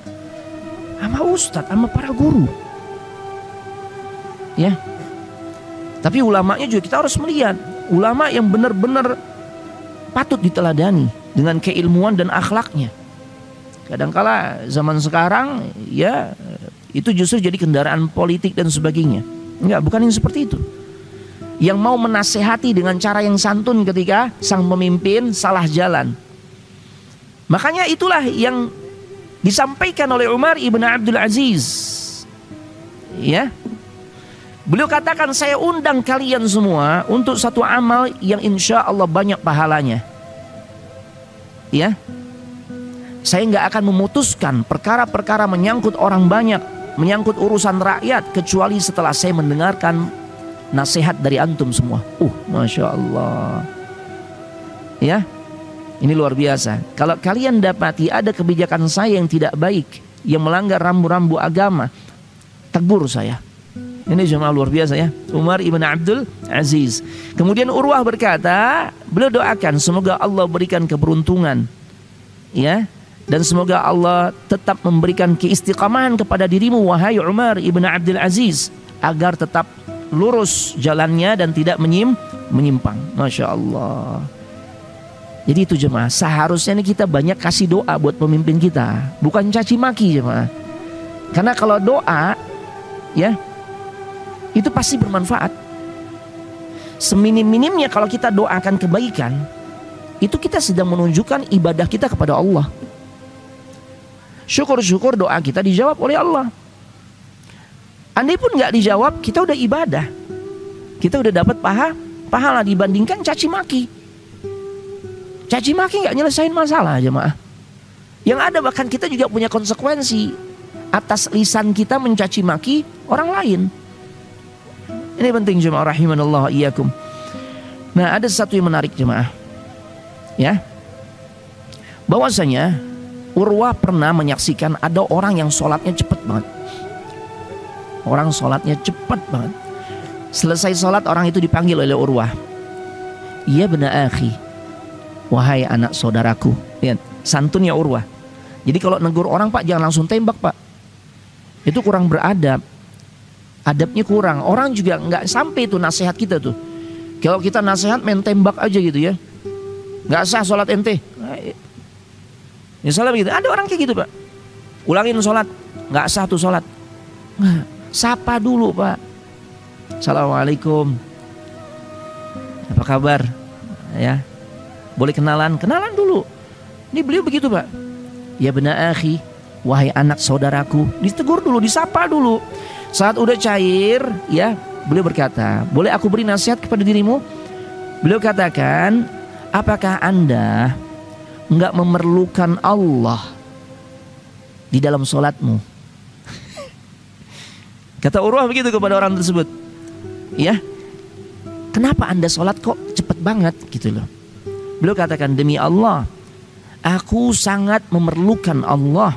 sama ustadz, sama para guru. Ya. Tapi ulamanya juga kita harus melihat ulama yang benar-benar patut diteladani dengan keilmuan dan akhlaknya. Kadangkala zaman sekarang ya itu justru jadi kendaraan politik dan sebagainya. Enggak, bukan yang seperti itu. yang mau menasehati dengan cara yang santun ketika sang pemimpin salah jalan. Makanya itulah yang disampaikan oleh Umar ibn Abdul Aziz. Ya, beliau katakan, saya undang kalian semua untuk satu amal yang insya Allah banyak pahalanya. Ya, saya nggak akan memutuskan perkara-perkara menyangkut orang banyak, menyangkut urusan rakyat, kecuali setelah saya mendengarkan nasihat dari antum semua. Masya Allah. Ya, ini luar biasa. Kalau kalian dapati ada kebijakan saya yang tidak baik, yang melanggar rambu-rambu agama, tegur saya. Ini jemaah luar biasa ya, Umar ibn Abdul Aziz. Kemudian Urwah berkata, beliau doakan semoga Allah berikan keberuntungan, ya, dan semoga Allah tetap memberikan keistiqamahan kepada dirimu wahai Umar ibn Abdul Aziz, agar tetap lurus jalannya dan tidak menyimpang. Masya Allah. Jadi itu jemaah, seharusnya nih kita banyak kasih doa buat pemimpin kita, bukan caci maki jemaah. Karena kalau doa, ya, itu pasti bermanfaat. Seminim-minimnya kalau kita doakan kebaikan, itu kita sedang menunjukkan ibadah kita kepada Allah. Syukur-syukur doa kita dijawab oleh Allah. Andai pun nggak dijawab, kita udah ibadah, kita udah dapat pahala dibandingkan caci maki. Caci maki nggak nyelesain masalah jemaah. Yang ada bahkan kita juga punya konsekuensi atas lisan kita mencaci maki orang lain. Ini penting jemaah rahimanallah iyyakum. Nah, ada satu yang menarik jemaah, ya, bahwasanya Urwah pernah menyaksikan ada orang yang sholatnya cepat banget. Orang sholatnya cepat banget. Selesai sholat, orang itu dipanggil oleh Urwah. Ya bena akhi, wahai anak saudaraku. Lihat, santunnya Urwah. Jadi kalau negur orang, Pak, jangan langsung tembak, Pak. Itu kurang beradab. Adabnya kurang. Orang juga nggak sampai itu nasihat kita tuh. Kalau kita nasihat main tembak aja gitu ya, nggak sah sholat ente. Misalnya begitu. Ada orang kayak gitu, Pak. Ulangin sholat, nggak sah tuh sholat. Sapa dulu, Pak. Assalamualaikum, apa kabar? Ya, boleh kenalan dulu. Ini beliau begitu, Pak. Ya bena akhi, wahai anak saudaraku. Ditegur dulu, disapa dulu. Saat udah cair, ya, beliau berkata, boleh aku beri nasihat kepada dirimu? Beliau katakan, apakah Anda enggak memerlukan Allah di dalam sholatmu? Kata Urwah begitu kepada orang tersebut. Ya, kenapa Anda sholat kok cepat banget gitu loh. Beliau katakan, demi Allah, aku sangat memerlukan Allah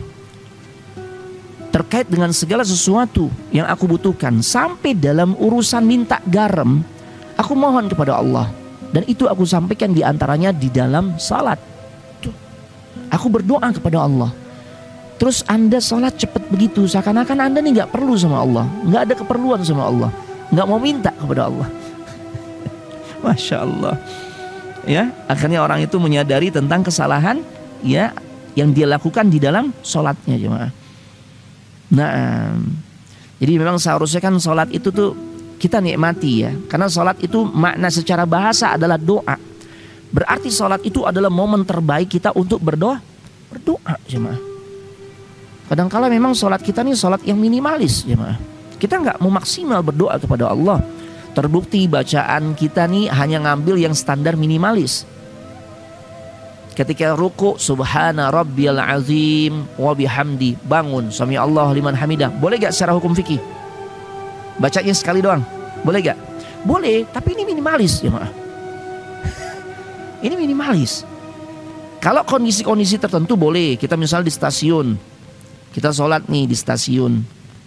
terkait dengan segala sesuatu yang aku butuhkan. Sampai dalam urusan minta garam, aku mohon kepada Allah. Dan itu aku sampaikan diantaranya di dalam salat. Aku berdoa kepada Allah. Terus Anda sholat cepat begitu, seakan-akan Anda nih gak perlu sama Allah, gak ada keperluan sama Allah, gak mau minta kepada Allah. Masya Allah. Ya, akhirnya orang itu menyadari tentang kesalahan, ya, yang dia lakukan di dalam sholatnya jemaah. Nah, jadi memang seharusnya kan sholat itu tuh kita nikmati ya, karena sholat itu makna secara bahasa adalah doa. Berarti sholat itu adalah momen terbaik kita untuk berdoa jemaah. Kadang-kala memang sholat kita nih sholat yang minimalis jemaah. Kita nggak mau maksimal berdoa kepada Allah. Terbukti bacaan kita nih hanya ngambil yang standar minimalis. Ketika ruku, subhana rabbiyal azim wa bihamdi, bangun, sami Allah liman hamidah. Boleh gak secara hukum fikih? Bacanya sekali doang, boleh gak? Boleh, tapi ini minimalis jemaah. Ini minimalis. Kalau kondisi-kondisi tertentu boleh. Kita misal di stasiun, kita sholat nih di stasiun,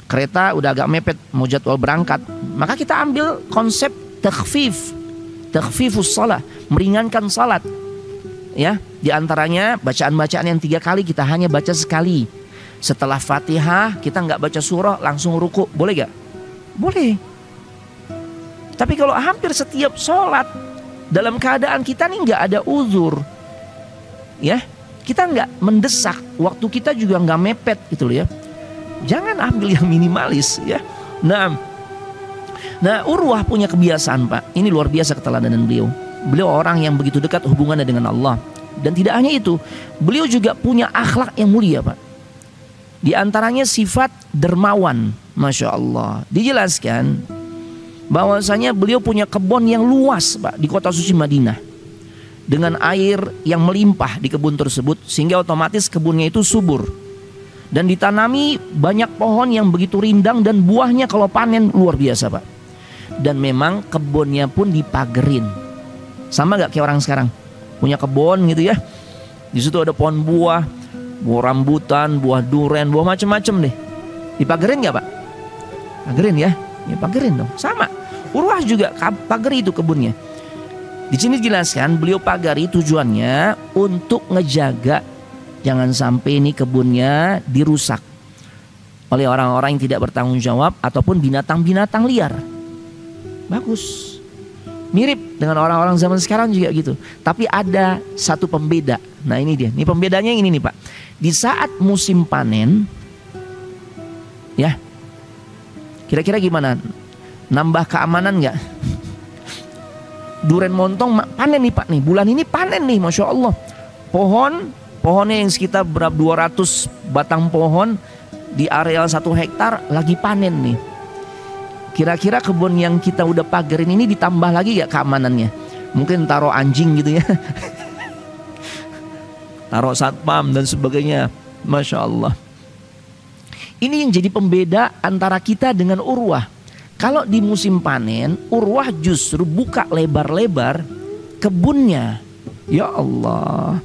kereta udah agak mepet, mau jadwal berangkat, maka kita ambil konsep takhfifus shalah, meringankan salat. Ya, diantaranya bacaan-bacaan yang 3 kali kita hanya baca sekali. Setelah Fatihah kita nggak baca surah, langsung ruku, boleh gak? Boleh. Tapi kalau hampir setiap sholat dalam keadaan kita nih nggak ada uzur, ya, kita nggak mendesak, waktu kita juga nggak mepet gitu loh ya. Jangan ambil yang minimalis ya. Nah, Nah, Urwah punya kebiasaan, Pak. Ini luar biasa keteladanan beliau. Beliau orang yang begitu dekat hubungannya dengan Allah. Dan tidak hanya itu, beliau juga punya akhlak yang mulia, Pak. Di antaranya sifat dermawan, Masya Allah. Dijelaskan bahwasanya beliau punya kebun yang luas, Pak, di kota suci Madinah. Dengan air yang melimpah di kebun tersebut, sehingga otomatis kebunnya itu subur. Dan ditanami banyak pohon yang begitu rindang dan buahnya kalau panen luar biasa, Pak. Dan memang kebunnya pun dipagerin. Sama gak kayak orang sekarang? Punya kebun gitu ya. Di situ ada pohon buah, buah rambutan, buah duren, buah macam-macam deh. Dipagerin gak, Pak? Pagerin ya? Ya pagerin dong. Sama. Urwah juga pageri itu kebunnya. Di sini dijelaskan beliau pagari tujuannya untuk ngejaga jangan sampai ini kebunnya dirusak oleh orang-orang yang tidak bertanggung jawab ataupun binatang-binatang liar. Bagus. Mirip dengan orang-orang zaman sekarang juga gitu. Tapi ada satu pembeda. Nah ini dia. Ini pembedanya ini nih, Pak. Di saat musim panen, ya, kira-kira gimana? Nambah keamanan nggak? Duren montong panen nih, Pak, nih. Bulan ini panen nih, Masya Allah. Pohonnya yang sekitar berapa 200 batang pohon di areal 1 hektar lagi panen nih. Kira-kira kebun yang kita udah pagerin ini ditambah lagi gak keamanannya? Mungkin taruh anjing gitu ya. Taruh satpam dan sebagainya. Masya Allah. Ini yang jadi pembeda antara kita dengan Urwah. Kalau di musim panen, Urwah justru buka lebar-lebar kebunnya. Ya Allah.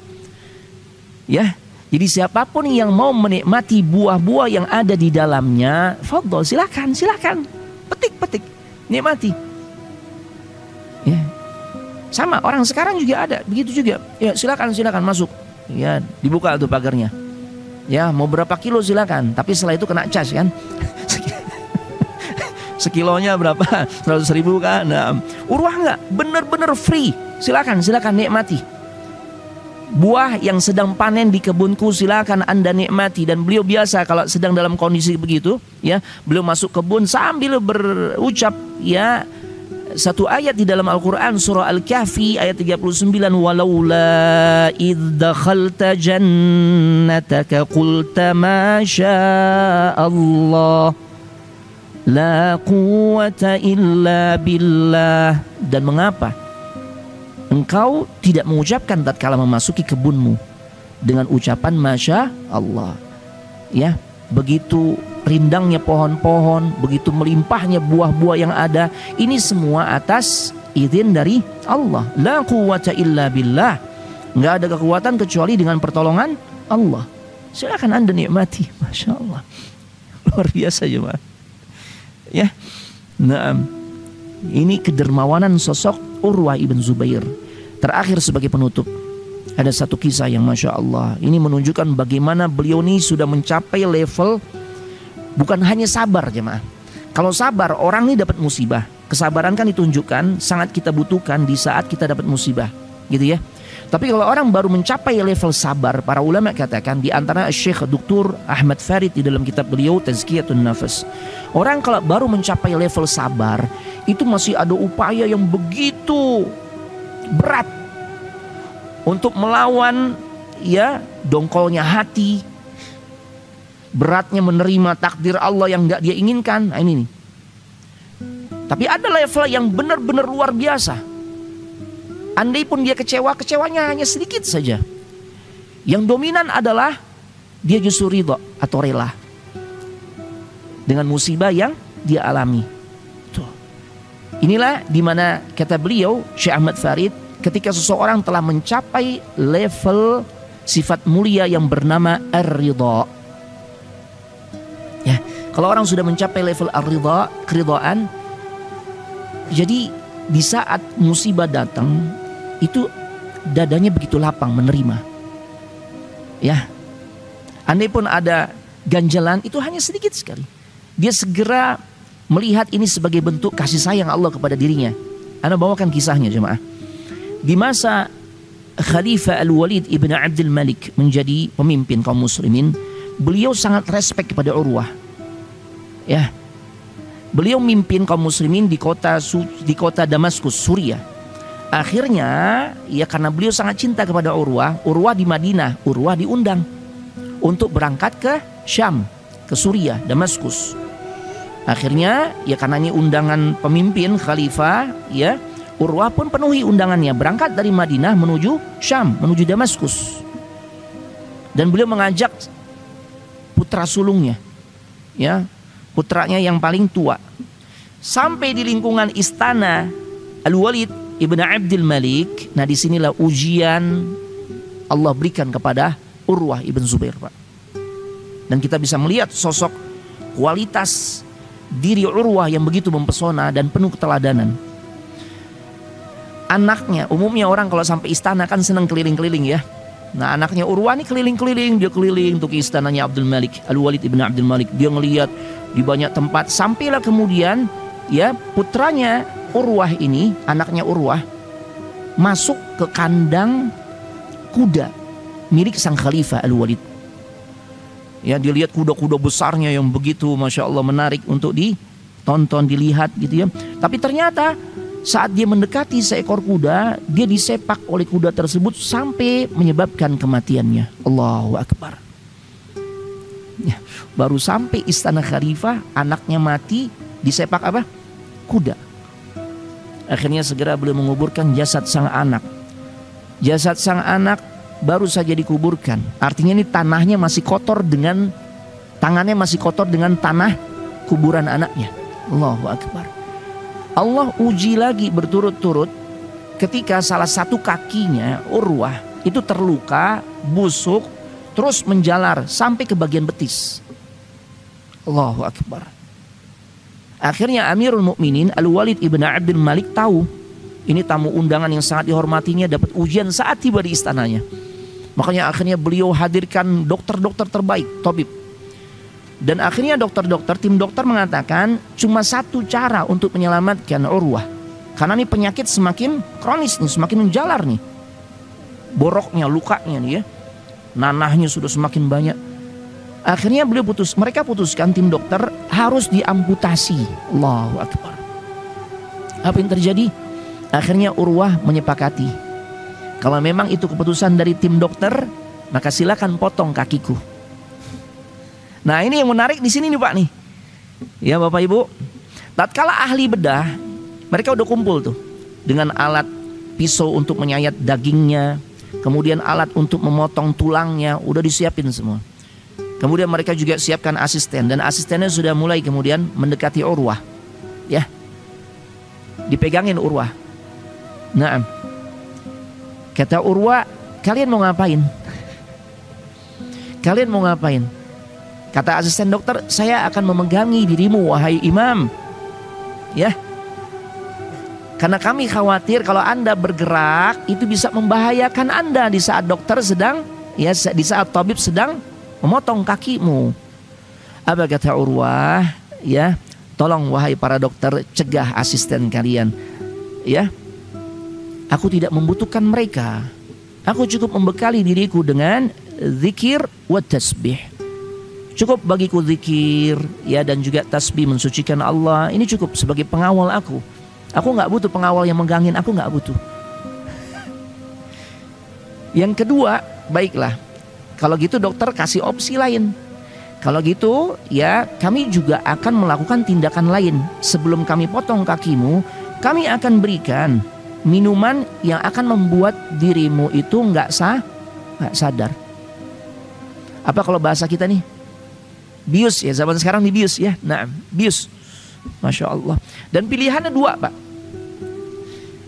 Ya, jadi siapapun yang mau menikmati buah-buah yang ada di dalamnya, fadhol, silakan. Petik, nikmati. Ya. Sama orang sekarang juga ada, begitu juga. Ya, silakan masuk. Ya, dibuka tuh pagarnya. Ya, mau berapa kilo silakan, tapi setelah itu kena cas kan. Sekilonya berapa? 100.000 kan? Nah, Urwah enggak, bener-bener free. Silakan nikmati. Buah yang sedang panen di kebunku silakan Anda nikmati. Dan beliau biasa kalau sedang dalam kondisi begitu, ya, beliau masuk kebun sambil berucap, ya, satu ayat di dalam Al-Quran surah Al-Kahfi ayat 39, walaula idh dakhalta jannataka qulta ma syaa Allah la quwwata illa billah. Dan mengapa engkau tidak mengucapkan tatkala memasuki kebunmu dengan ucapan masya Allah? Ya, begitu rindangnya pohon-pohon, begitu melimpahnya buah-buah yang ada, ini semua atas izin dari Allah. La quwwata illa billah. Enggak ada kekuatan kecuali dengan pertolongan Allah. Silakan Anda nikmati, masya Allah. Luar biasa jemaah. Ya, nah, ini kedermawanan sosok Urwah ibn Zubair. Terakhir sebagai penutup, ada satu kisah yang masya Allah. Ini menunjukkan bagaimana beliau ini sudah mencapai level bukan hanya sabar jemaah. Kalau sabar orang ini dapat musibah. Kesabaran kan ditunjukkan sangat kita butuhkan di saat kita dapat musibah, gitu ya. Tapi kalau orang baru mencapai level sabar, para ulama katakan di antara Syekh Dr. Ahmad Farid di dalam kitab beliau Tazkiyatun Nafas. Orang kalau baru mencapai level sabar, itu masih ada upaya yang begitu berat untuk melawan, ya, dongkolnya hati, beratnya menerima takdir Allah yang gak dia inginkan. Nah, ini nih. Tapi ada level yang benar-benar luar biasa. Andai pun dia kecewa, kecewanya hanya sedikit saja. Yang dominan adalah dia justru ridho atau rela dengan musibah yang dia alami. Tuh. Inilah dimana kata beliau Syekh Ahmad Farid, ketika seseorang telah mencapai level sifat mulia yang bernama ar-ridha. Ya, kalau orang sudah mencapai level ar-ridha, keridhaan, jadi di saat musibah datang itu dadanya begitu lapang menerima. Ya, andai pun ada ganjalan itu hanya sedikit sekali, dia segera melihat ini sebagai bentuk kasih sayang Allah kepada dirinya. Anda bawakan kisahnya jemaah. Di masa Khalifah Al-Walid ibn Abdul Malik menjadi pemimpin kaum muslimin, beliau sangat respek kepada Urwah. Ya, Beliau mimpin kaum muslimin di kota Damaskus, Suriah. Akhirnya ya karena beliau sangat cinta kepada Urwah di Madinah, Urwah diundang untuk berangkat ke Syam, ke Suriah, Damaskus. Akhirnya ya karena ini undangan pemimpin khalifah, ya Urwah pun penuhi undangannya, berangkat dari Madinah menuju Syam, menuju Damaskus. Dan beliau mengajak putra sulungnya, ya putranya yang paling tua. Sampai di lingkungan istana Al-Walid Ibn Abdul Malik. Nah disinilah ujian Allah berikan kepada Urwah Ibn Zubair, Pak. Dan kita bisa melihat sosok kualitas diri Urwah yang begitu mempesona dan penuh keteladanan. Anaknya, umumnya orang kalau sampai istana kan senang keliling-keliling ya. Nah anaknya Urwah ini keliling-keliling, dia keliling untuk istananya Abdul Malik, Al-Walid Ibn Abdul Malik. Dia ngelihat di banyak tempat, sampailah kemudian ya putranya Urwah ini, anaknya Urwah, masuk ke kandang kuda milik sang khalifah Al-Walid. Ya dilihat kuda-kuda besarnya yang begitu Masya Allah menarik untuk ditonton, dilihat gitu ya. Tapi ternyata saat dia mendekati seekor kuda, dia disepak oleh kuda tersebut sampai menyebabkan kematiannya. Allahu Akbar. Ya, baru sampai istana khalifah, anaknya mati disepak apa? Kuda. Akhirnya segera beliau menguburkan jasad sang anak. Jasad sang anak baru saja dikuburkan. Artinya ini tanahnya masih kotor dengan, tangannya masih kotor dengan tanah kuburan anaknya. Allahu Akbar. Allah uji lagi berturut-turut ketika salah satu kakinya Urwah itu terluka, busuk, terus menjalar sampai ke bagian betis. Allahu Akbar. Akhirnya Amirul Mukminin Al-Walid Ibn Abdul Malik tahu ini tamu undangan yang sangat dihormatinya dapat ujian saat tiba di istananya. Makanya akhirnya beliau hadirkan dokter-dokter terbaik, tabib. Dan akhirnya tim dokter mengatakan cuma satu cara untuk menyelamatkan Urwah. Karena ini penyakit semakin kronis nih, semakin menjalar nih. Boroknya, lukanya nih ya. Nanahnya sudah semakin banyak. Akhirnya mereka putuskan tim dokter harus diamputasi. Allahu Akbar. Apa yang terjadi? Akhirnya Urwah menyepakati, kalau memang itu keputusan dari tim dokter, maka silakan potong kakiku. Nah ini yang menarik di sini nih Pak nih. Ya Bapak Ibu, tatkala ahli bedah, mereka udah kumpul tuh dengan alat pisau untuk menyayat dagingnya, kemudian alat untuk memotong tulangnya, udah disiapin semua. Kemudian mereka juga siapkan asisten, dan asistennya sudah mulai kemudian mendekati Urwah. Ya, dipegangin Urwah. Nah, kata Urwah, kalian mau ngapain? Kalian mau ngapain? Kata asisten dokter, saya akan memegangi dirimu wahai imam. Ya. Karena kami khawatir kalau Anda bergerak itu bisa membahayakan Anda di saat dokter sedang, ya di saat tabib sedang memotong kakimu. Apa kata Urwah? Ya, tolong wahai para dokter cegah asisten kalian. Ya. Aku tidak membutuhkan mereka. Aku cukup membekali diriku dengan zikir wa tasbih. Cukup bagiku zikir ya dan juga tasbih mensucikan Allah. Ini cukup sebagai pengawal aku. Aku nggak butuh pengawal yang megangin, aku nggak butuh. Yang kedua, baiklah. Kalau gitu dokter kasih opsi lain. Kalau gitu ya kami juga akan melakukan tindakan lain. Sebelum kami potong kakimu, kami akan berikan minuman yang akan membuat dirimu itu nggak sadar. Apa kalau bahasa kita nih? Bius ya, zaman sekarang di bius ya. Nah, bius. Masya Allah. Dan pilihannya dua Pak.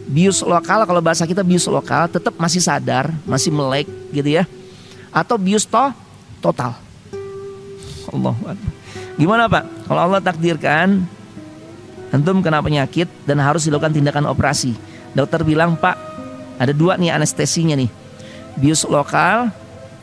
Bius lokal, kalau bahasa kita bius lokal, tetap masih sadar, masih melek gitu ya. Atau bius total. Allah. Gimana Pak? Kalau Allah takdirkan antum kena penyakit dan harus dilakukan tindakan operasi. Dokter bilang, Pak, ada dua nih anestesinya nih. Bius lokal,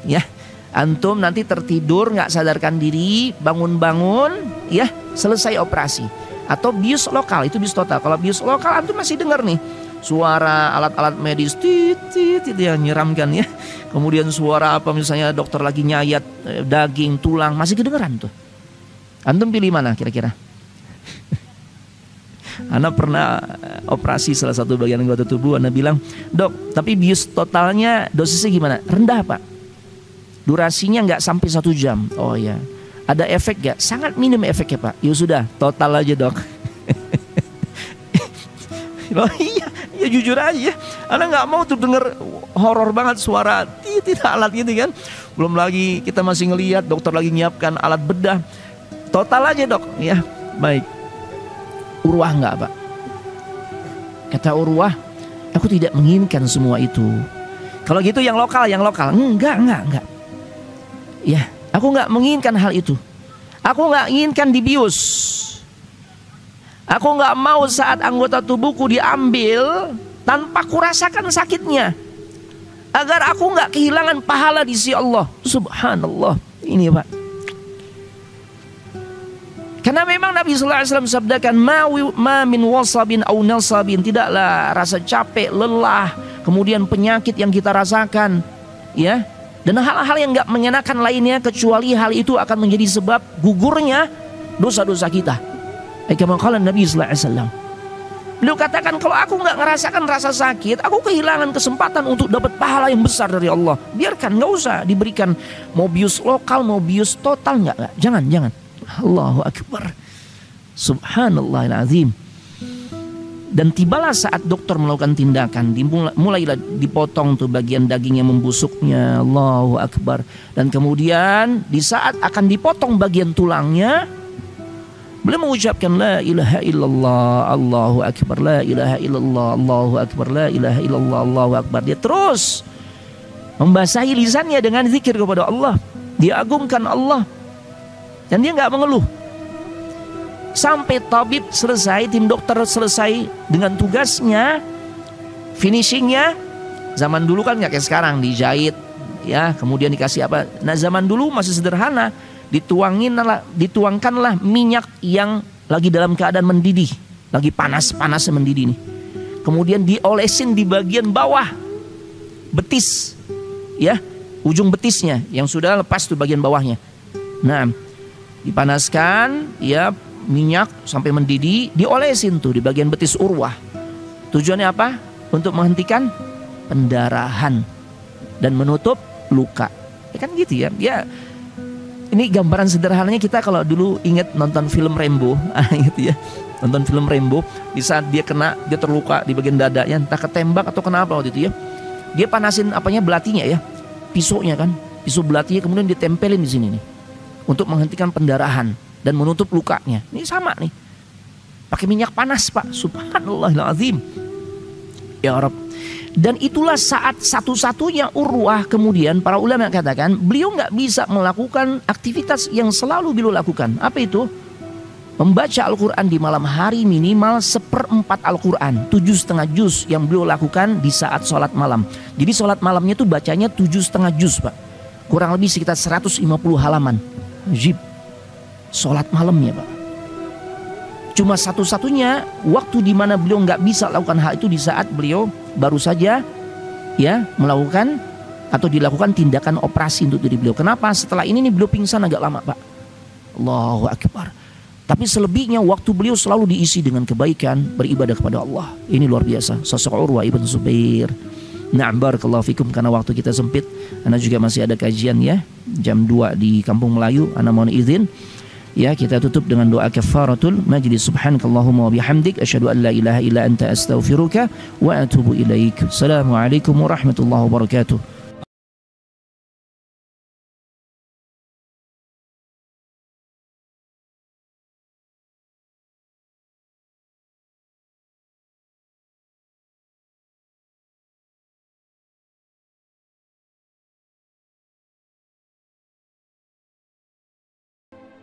ya. Antum nanti tertidur nggak sadarkan diri, bangun-bangun, ya selesai operasi. Atau bius lokal, itu bius total. Kalau bius lokal antum masih dengar nih suara alat-alat medis tit itu yang nyeramkan ya. Kemudian suara apa misalnya dokter lagi nyayat daging, tulang masih kedengeran tuh. Antum pilih mana kira-kira? Ana pernah operasi salah satu bagian anggota tubuh. Ana bilang, dok, tapi bius totalnya dosisnya gimana? Rendah pak. Durasinya nggak sampai 1 jam. Oh ya. Ada efek gak? Sangat minim efeknya pak. Ya sudah, total aja dok. Loh iya, ya jujur aja. Ana nggak mau tuh denger horor banget suara tidak alat gitu kan. Belum lagi kita masih ngelihat dokter lagi nyiapkan alat bedah. Total aja dok. Ya baik. Urwah nggak pak? Kata Urwah, aku tidak menginginkan semua itu. Kalau gitu yang lokal. Enggak. Ya, aku nggak menginginkan hal itu. Aku nggak inginkan dibius. Aku nggak mau saat anggota tubuhku diambil tanpa kurasakan sakitnya, agar aku nggak kehilangan pahala di sisi Allah. Subhanallah. Ini pak. Karena memang Nabi sallallahu alaihi wasallam sabdakan, ma min wasabin au nasabin, tidaklah rasa capek, lelah, kemudian penyakit yang kita rasakan, ya, dan hal-hal yang nggak mengenakan lainnya, kecuali hal itu akan menjadi sebab gugurnya dosa-dosa kita. Kama qala Nabi sallallahu alaihi wasallam. Beliau katakan, kalau aku nggak ngerasakan rasa sakit, aku kehilangan kesempatan untuk dapat pahala yang besar dari Allah. Biarkan, nggak usah diberikan mau bius lokal, mau bius total, nggak. Jangan. Allahu Akbar. Subhanallahil azim. Dan tibalah saat dokter melakukan tindakan, mulailah dipotong tuh bagian daging yang membusuknya. Allahu Akbar. Dan kemudian di saat akan dipotong bagian tulangnya, beliau mengucapkan la ilaha illallah, Allahu Akbar, la ilaha illallah, Allahu Akbar, la ilaha illallah, Allahu Akbar. Dia terus membasahi lisannya dengan zikir kepada Allah. Dia agungkan Allah. Dan dia nggak mengeluh. Sampai tabib selesai, tim dokter selesai dengan tugasnya, finishingnya. Zaman dulu kan nggak kayak sekarang, dijahit, ya, kemudian dikasih apa. Nah zaman dulu masih sederhana. Dituangkanlah minyak yang lagi dalam keadaan mendidih, lagi panas mendidih nih. Kemudian diolesin di bagian bawah betis, ya, ujung betisnya yang sudah lepas tuh bagian bawahnya. Nah, dipanaskan, ya, minyak sampai mendidih, diolesin tuh di bagian betis Urwah. Tujuannya apa? Untuk menghentikan pendarahan dan menutup luka. Ya kan gitu ya. Ya. Ini gambaran sederhananya kita kalau dulu ingat nonton film Rambo, gitu ya. Nonton film Rambo, di saat dia terluka di bagian dadanya, entah ketembak atau kenapa waktu itu ya. Dia panasin belatinya ya, pisaunya kan, pisau belatinya kemudian ditempelin di sini nih, untuk menghentikan pendarahan dan menutup lukanya. Ini sama nih, pakai minyak panas pak. Subhanallahilazim. Ya Rabb. Dan itulah saat satu-satunya Urwah, kemudian para ulama katakan beliau nggak bisa melakukan aktivitas yang selalu beliau lakukan. Apa itu? Membaca Al-Quran di malam hari minimal 1/4 Al-Quran, 7,5 juz yang beliau lakukan di saat sholat malam. Jadi sholat malamnya tuh bacanya 7,5 juz pak, kurang lebih sekitar 150 halaman. Ajib. Sholat malamnya pak. Cuma satu-satunya waktu di mana beliau nggak bisa lakukan hal itu di saat beliau baru saja ya melakukan atau dilakukan tindakan operasi untuk diri beliau. Kenapa? Setelah ini nih beliau pingsan agak lama pak. Allahu Akbar. Tapi selebihnya waktu beliau selalu diisi dengan kebaikan, beribadah kepada Allah. Ini luar biasa sosok Urwah ibn Zubair. Na'am, barakallahu fikum. Karena waktu kita sempit, Ana juga masih ada kajian ya jam 2 di Kampung Melayu. Ana mohon izin, ya, kita tutup dengan doa kafaratul majlis. Subhanakallahumma wa bihamdik, asyhadu an la ilaha illa anta astaghfiruka wa atubu ilaik. Assalamualaikum warahmatullahi wabarakatuh.